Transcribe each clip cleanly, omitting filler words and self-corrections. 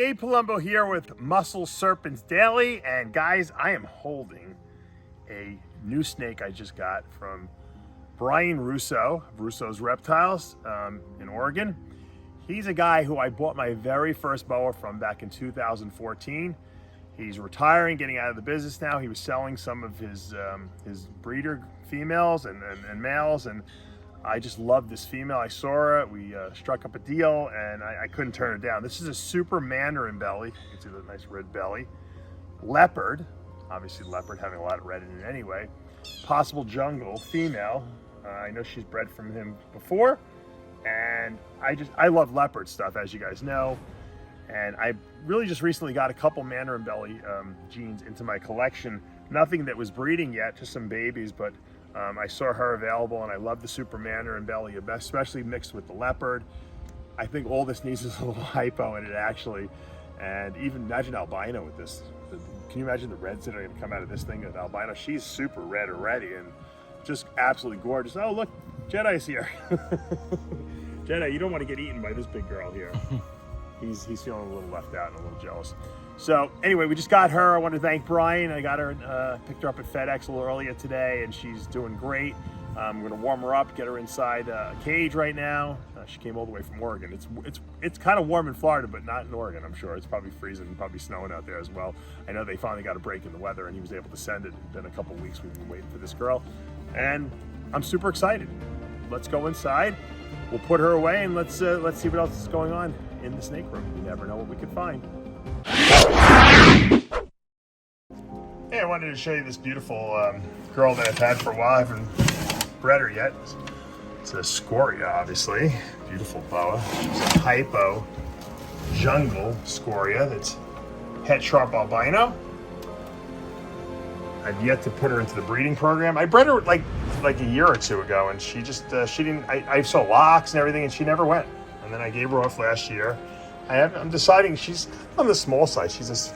Dave Palumbo here with Muscle Serpents Daily, and guys, I am holding a new snake I just got from Brian Russo of Russo's Reptiles in Oregon. He's a guy who I bought my very first boa from back in 2014. He's retiring, getting out of the business now. He was selling some of his breeder females and males, and I just love this female. I saw her, we struck up a deal, and I couldn't turn her down. This is a super Mandarin belly. You can see the nice red belly. Leopard, obviously leopard having a lot of red in it anyway. Possible jungle female. I know she's bred from him before, and I love leopard stuff, as you guys know. And I really just recently got a couple Mandarin belly genes into my collection. Nothing that was breeding yet, just some babies, but I saw her available, and I love the super Mandarin belly, especially mixed with the leopard. I think all this needs is a little hypo in it, actually. And even imagine albino with this. Can you imagine the reds that are going to come out of this thing with albino? She's super red already and just absolutely gorgeous. Oh, look, Jedi's here. Jedi, you don't want to get eaten by this big girl here. He's feeling a little left out and a little jealous. So anyway, we just got her. I want to thank Brian. I got her, picked her up at FedEx a little earlier today, and she's doing great. I'm going to warm her up, get her inside a cage right now. She came all the way from Oregon. It's kind of warm in Florida, but not in Oregon, I'm sure. It's probably freezing and probably snowing out there as well. I know they finally got a break in the weather, and he was able to send it. It's been a couple of weeks we've been waiting for this girl, and I'm super excited. Let's go inside. We'll put her away, and let's see what else is going on in the snake room. You never know what we could find. Hey, I wanted to show you this beautiful girl that I've had for a while. I haven't bred her yet. It's a Scoria, obviously. Beautiful boa. She's a Hypo jungle Scoria that's het sharp albino. I've yet to put her into the breeding program. I bred her like a year or two ago, and she just, she didn't, I saw locks and everything, and she never went. And then I gave her off last year. I'm deciding she's on the small side. She's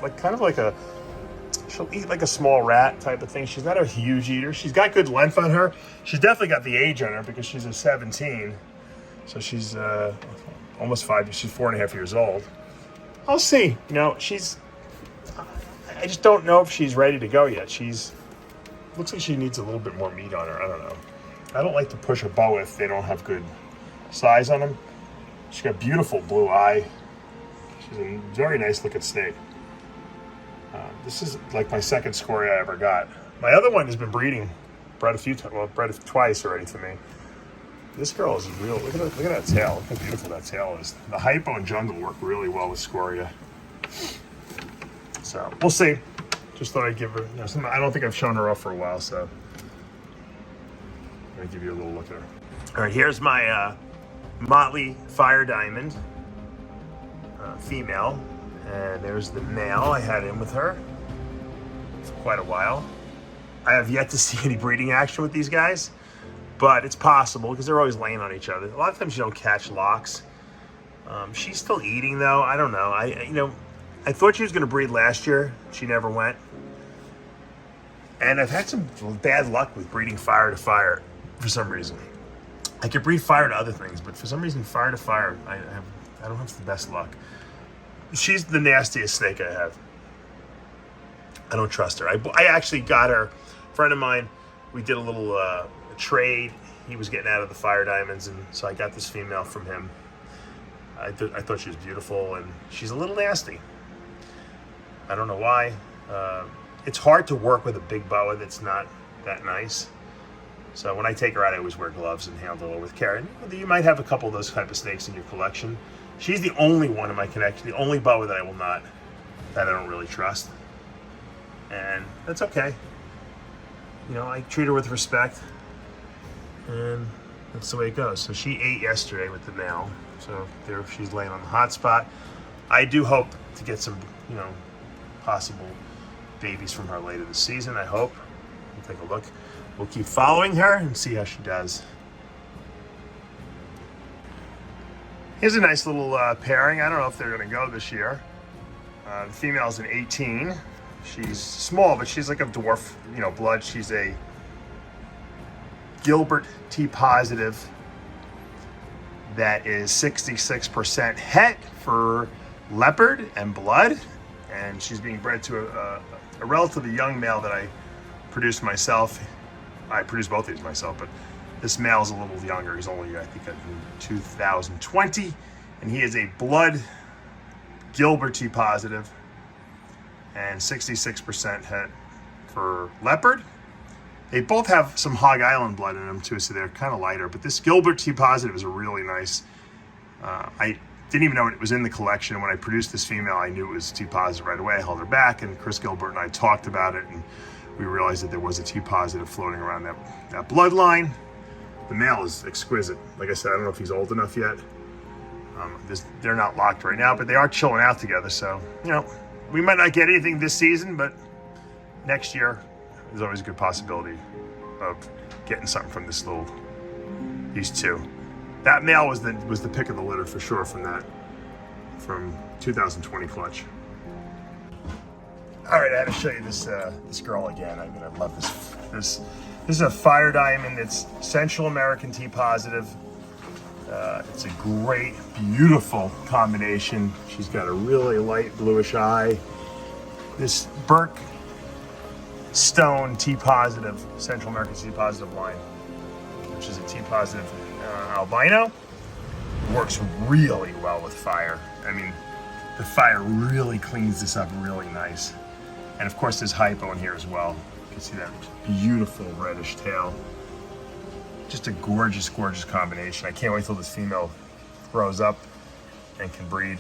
she'll eat like a small rat type of thing. She's not a huge eater. She's got good length on her. She's definitely got the age on her because she's a 17. So she's almost 5. She's 4.5 years old. I'll see. You know, I just don't know if she's ready to go yet. Looks like she needs a little bit more meat on her. I don't know. I don't like to push a boa if they don't have good size on them. She's got a beautiful blue eye. She's a very nice looking snake. This is like my second Scoria I ever got. My other one has been breeding. Bred twice already to me. This girl is real. Look at that tail. Look how beautiful that tail is. The Hypo and jungle work really well with Scoria. So we'll see. Just thought I'd give her, I don't think I've shown her off for a while, so I'm gonna give you a little look at her. All right, here's my Motley Fire Diamond female, and there's the male. I had in with her for quite a while. I have yet to see any breeding action with these guys, but it's possible because they're always laying on each other. A lot of times you don't catch locks. She's still eating though. I don't know. I thought she was going to breed last year. She never went. And I've had some bad luck with breeding fire to fire for some reason. I could breed fire to other things, but for some reason, fire to fire, I don't have the best luck. She's the nastiest snake I have. I don't trust her. I actually got her. A friend of mine, we did a little trade. He was getting out of the fire diamonds, and so I got this female from him. I thought she was beautiful, and she's a little nasty. I don't know why. It's hard to work with a big boa that's not that nice. So when I take her out, I always wear gloves and handle her with care. And you might have a couple of those type of snakes in your collection. She's the only one in my collection, the only boa that I don't really trust. And that's okay. You know, I treat her with respect, and that's the way it goes. So she ate yesterday with the male. So there she's laying on the hot spot. I do hope to get some, possible babies from her later this season, I hope. We'll take a look. We'll keep following her and see how she does. Here's a nice little pairing. I don't know if they're going to go this year. The female's an 18. She's small, but she's like a dwarf, blood. She's a Gilbert T+, that is 66% het for Leopard and Blood, and she's being bred to a relatively young male that I produced myself. I produced both of these myself, but this male is a little younger. He's only, I think, in 2020, and he is a Blood Gilbert T-positive, and 66% het for Leopard. They both have some Hog Island blood in them too, so they're kind of lighter, but this Gilbert T-positive is a really nice. I didn't even know it was in the collection. When I produced this female, I knew it was T-positive right away. I held her back, and Chris Gilbert and I talked about it, and we realized that there was a T-positive floating around that bloodline. The male is exquisite. Like I said, I don't know if he's old enough yet. They're not locked right now, but they are chilling out together. So, you know, we might not get anything this season, but next year, there's always a good possibility of getting something from these two. That male was the pick of the litter for sure from 2020 clutch. All right, I had to show you this girl again. I mean, I love this. This is a fire diamond. It's Central American T-positive. It's a great, beautiful combination. She's got a really light bluish eye. This Burke Stone T-positive, Central American T-positive line, which is a T-positive albino, works really well with fire. I mean, the fire really cleans this up really nice. And of course, there's Hypo in here as well. You can see that beautiful reddish tail. Just a gorgeous, gorgeous combination. I can't wait till this female grows up and can breed.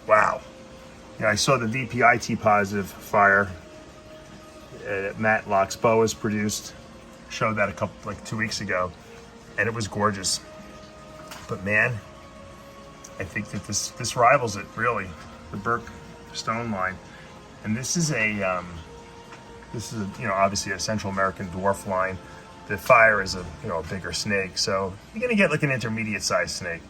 Wow. You know, I saw the VPI T-positive fire Matt Locke's Boas produced. Showed that 2 weeks ago, and it was gorgeous. But man, I think that this rivals it really, the Burke Stone line. And this is obviously a Central American dwarf line. The fire is a bigger snake, so you're gonna get like an intermediate sized snake.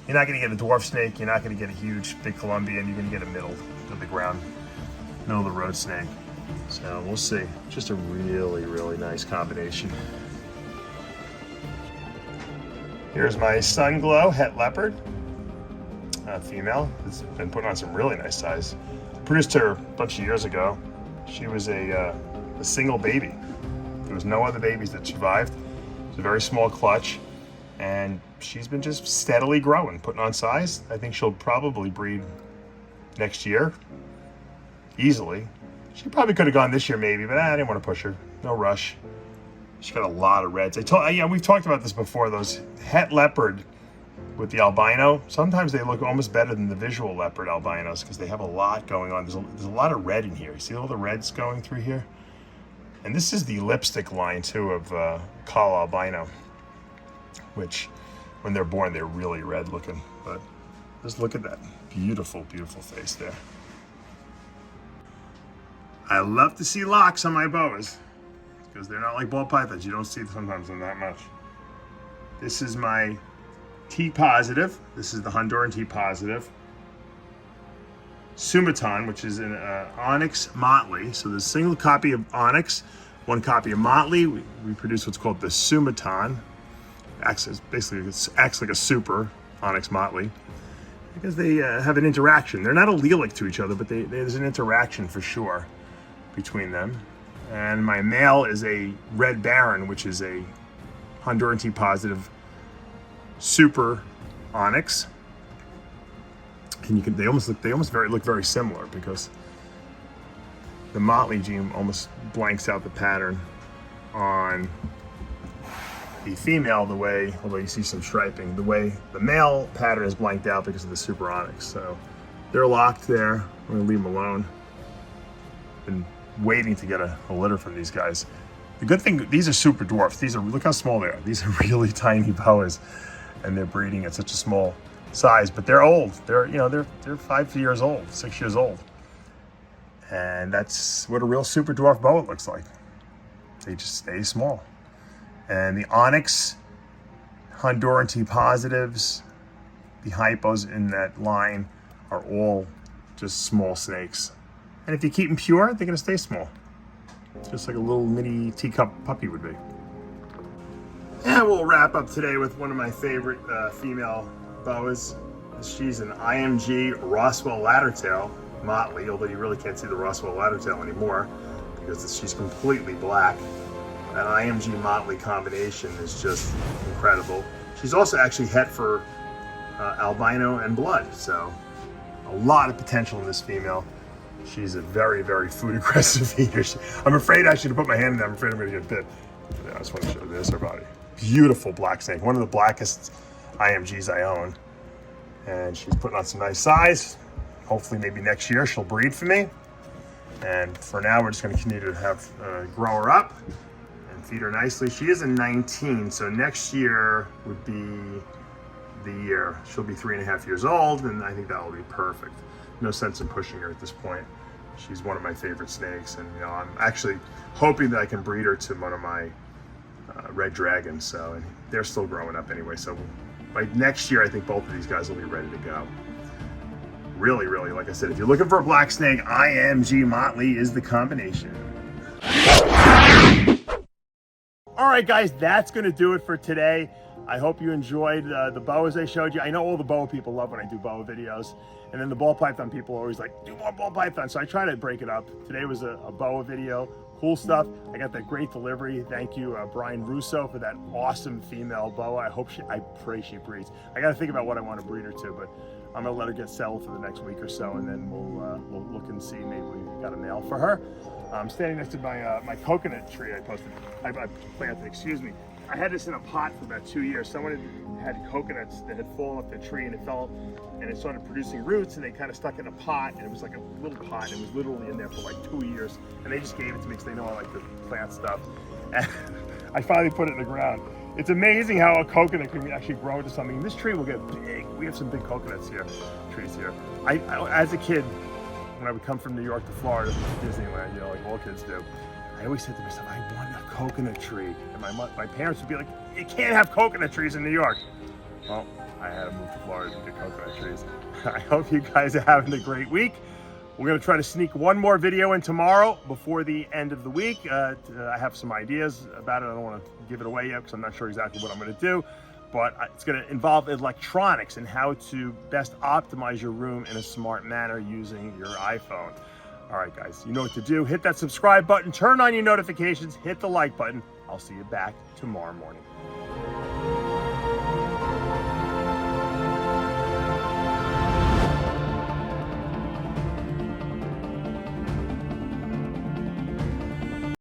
You're not gonna get a dwarf snake. You're not gonna get a huge big Colombian. You're gonna get a middle of the road snake. So we'll see. Just a really, really nice combination. Here's my Sunglow het leopard, female. It's been putting on some really nice size. Produced her a bunch of years ago. She was a single baby. There was no other babies that survived. It's a very small clutch, and she's been just steadily growing, putting on size. I think she'll probably breed next year, easily. She probably could have gone this year maybe, but I didn't want to push her. No rush. She's got a lot of reds. We've talked about this before. Those het leopard with the albino, sometimes they look almost better than the visual leopard albinos because they have a lot going on. There's a lot of red in here. You see all the reds going through here? And this is the lipstick line too of Call Albino, which when they're born, they're really red looking. But just look at that beautiful, beautiful face there. I love to see locks on my boas because they're not like ball pythons. You don't see sometimes them that much. This is my T-positive. This is the Honduran T-positive. Sumaton, which is an Onyx Motley. So there's a single copy of Onyx, one copy of Motley. We produce what's called the Sumaton. Acts like a super Onyx Motley because they have an interaction. They're not allelic to each other, but there's an interaction for sure between them. And my male is a Red Baron, which is a Honduran T-positive super Onyx. And they almost look very similar because the Motley gene almost blanks out the pattern on the female although you see some striping, the way the male pattern is blanked out because of the super Onyx. So they're locked there. I'm gonna leave them alone. Been waiting to get a litter from these guys. The good thing, these are super dwarfs. Look how small they are. These are really tiny boas, and they're breeding at such a small size, but they're old. They're 5 years old, 6 years old. And that's what a real super dwarf boa looks like. They just stay small. And the Onyx, Honduran T-positives, the Hypos in that line are all just small snakes. And if you keep them pure, they're gonna stay small. Just like a little mini teacup puppy would be. And we'll wrap up today with one of my favorite female boas. She's an IMG Roswell Laddertail Motley, although you really can't see the Roswell Laddertail anymore because she's completely black. That IMG Motley combination is just incredible. She's also actually het for albino and blood, so a lot of potential in this female. She's a very, very food aggressive eater. I'm afraid actually to put my hand in there, I'm afraid I'm gonna get bit. Yeah, I just want to show this, her body. Beautiful black snake, one of the blackest IMGs I own. And she's putting on some nice size. Hopefully maybe next year she'll breed for me. And for now, we're just gonna continue to have grow her up and feed her nicely. She is a 19, so next year would be the year. She'll be 3.5 years old, and I think that'll be perfect. No sense in pushing her at this point. She's one of my favorite snakes, and I'm actually hoping that I can breed her to one of my red dragons. So and they're still growing up anyway. So by next year, I think both of these guys will be ready to go. Really, really, like I said, if you're looking for a black snake, IMG Motley is the combination. All right, guys, that's going to do it for today. I hope you enjoyed the boas I showed you. I know all the boa people love when I do boa videos. And then the ball python people are always like, do more ball python. So I try to break it up. Today was a boa video. Cool stuff. I got that great delivery. Thank you, Brian Russo, for that awesome female boa. I pray she breeds. I got to think about what I want to breed her to, but I'm going to let her get settled for the next week or so, and then we'll look and see. Maybe we got a male for her. I'm standing next to my coconut tree I planted, excuse me. I had this in a pot for about 2 years. Someone had coconuts that had fallen off the tree, and it fell and it started producing roots, and they kind of stuck in a pot, and it was like a little pot. It was literally in there for like 2 years, and they just gave it to me because they know I like to plant stuff. And I finally put it in the ground. It's amazing how a coconut can actually grow into something. This tree will get big. We have some big coconuts here, trees here. I as a kid, when I would come from New York to Florida to Disneyland, you know, like all kids do, I always said to myself, I want a coconut tree. And my parents would be like, you can't have coconut trees in New York. Well, I had to move to Florida to get coconut trees. I hope you guys are having a great week. We're gonna try to sneak one more video in tomorrow before the end of the week. I have some ideas about it. I don't wanna give it away yet because I'm not sure exactly what I'm gonna do, but it's gonna involve electronics and how to best optimize your room in a smart manner using your iPhone. All right, guys, you know what to do. Hit that subscribe button, turn on your notifications, hit the like button. I'll see you back tomorrow morning.